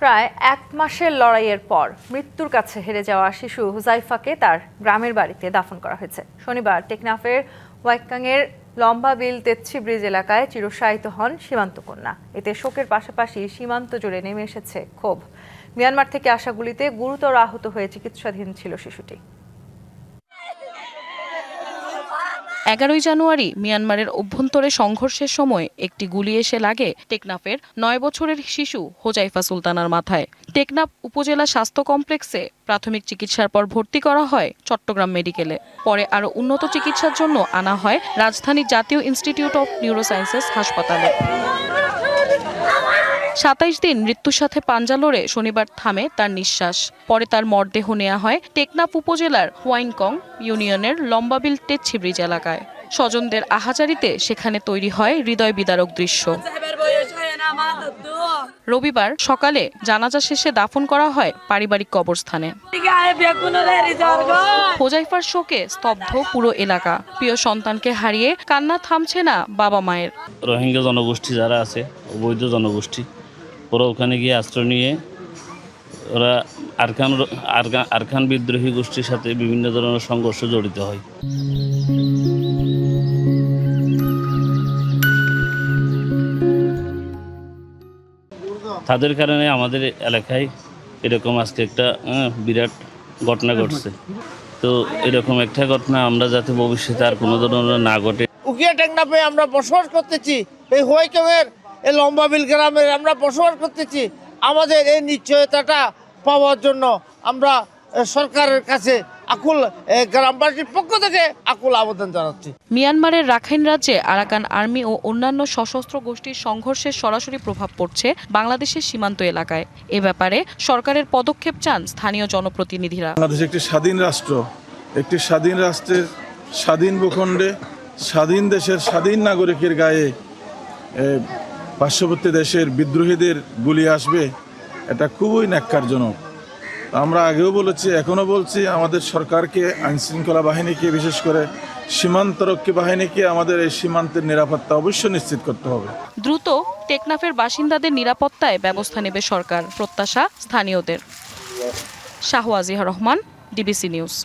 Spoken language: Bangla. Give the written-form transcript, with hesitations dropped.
প্রায় 1 মাসের লড়াইয়ের পর মৃত্যুর কাছে হেরে যাওয়া শিশু হুজাইফাকে তার গ্রামের বাড়িতে দাফন করা হয়েছে। শনিবার টেকনাফের ওয়াইকাংয়ের লম্বাবিল তেতছি ব্রিজ এলাকায় চিরশায়িত হন সীমান্ত কন্যা। এতে শোকের পাশাপাশি সীমান্ত জুড়ে নেমে এসেছে ক্ষোভ। মিয়ানমার থেকে আসা গুলিতে গুরুতর আহত হয়ে চিকিৎসাধীন ছিল শিশুটি। 11 জানুয়ারি মিয়ানমারের অভ্যন্তরে সংঘর্ষের সময় একটি গুলি এসে লাগে টেকনাফের 9 বছরের শিশু হোজাইফা সুলতানার মাথায়। টেকনাফ উপজেলা স্বাস্থ্য কমপ্লেক্সে প্রাথমিক চিকিৎসার পর ভর্তি করা হয় চট্টগ্রাম মেডিকেলে। পরে আরও উন্নত চিকিৎসার জন্য আনা হয় রাজধানীর জাতীয় ইনস্টিটিউট অফ নিউরোসায়েন্সেস হাসপাতালে। 27 দিন মৃত্যুর সাথে পাঞ্জা লড়ে শনিবার থামে তার নিঃশ্বাস। পরে তার মরদেহ নেওয়া হয় টেকনাফ উপজেলার ওয়াইনকং ইউনিয়নের লম্বাবিল তেতছি ব্রিজ এলাকায়। স্বজনদের আহাজারিতে সেখানে তৈরি হয় হৃদয় বিদারক দৃশ্য। রবিবার সকালে জানাজা শেষে দাফন করা হয় পারিবারিক কবরস্থানে। হোজাইফার শোকে স্তব্ধ পুরো এলাকা। প্রিয় সন্তানকে হারিয়ে কান্না থামছে না বাবা মায়ের। রোহিঙ্গা জনগোষ্ঠী যারা আছে, অবৈধ জনগোষ্ঠী, ওরা ওখানে গিয়ে আশ্রয় নিয়ে ওরা আরকান বিদ্রোহী গোষ্ঠীর সাথে বিভিন্ন ধরনের সংঘর্ষ জড়িত হয়। তাদের কারণে আমাদের এলাকায় এরকম আজকে একটা বিরাট ঘটনা ঘটছে। তো এরকম একটা ঘটনা আমরা যাতে ভবিষ্যতে আর কোনো ধরনের না ঘটে। উকিয়া টেকনাফে আমরা বসবাস করতেছি, এই হোয়াইকংয়ের এই লম্বাবিল গ্রামের আমরা বসবাস করতেছি। আমাদের এই নিশ্চয়তাটা পাওয়ার জন্য আমরা সরকারের কাছে আকুল গ্রামবাসীর পক্ষ থেকে আকুল আবেদন জানাচ্ছি। মিয়ানমারের রাখাইন রাজ্যে আরাকান আর্মি ও অন্যান্য সশস্ত্র গোষ্ঠীর সংঘর্ষের সরাসরি প্রভাব পড়ছে বাংলাদেশের সীমান্ত এলাকায়। এ ব্যাপারে সরকারের পদক্ষেপ চান স্থানীয় জনপ্রতিনিধিরা। বাংলাদেশ একটি স্বাধীন রাষ্ট্র, একটি স্বাধীন রাষ্ট্রের স্বাধীন ভূখণ্ডে স্বাধীন দেশের স্বাধীন নাগরিকের গায়ে পার্শ্ববর্তী দেশের বিদ্রোহীদের গুলি আসবে, এটা খুবই ন্যাক্কারজনক। আমরা আগেও বলেছি, এখনও বলছি, আমাদের সরকারকে, আইনশৃঙ্খলা বাহিনীকে, বিশেষ করে সীমান্তরক্ষী বাহিনীকে আমাদের এই সীমান্তের নিরাপত্তা অবশ্যই নিশ্চিত করতে হবে। দ্রুত টেকনাফের বাসিন্দাদের নিরাপত্তায় ব্যবস্থা নেবে সরকার, প্রত্যাশা স্থানীয়দের। শাহওয়াজিহা রহমান, ডিবিসি নিউজ।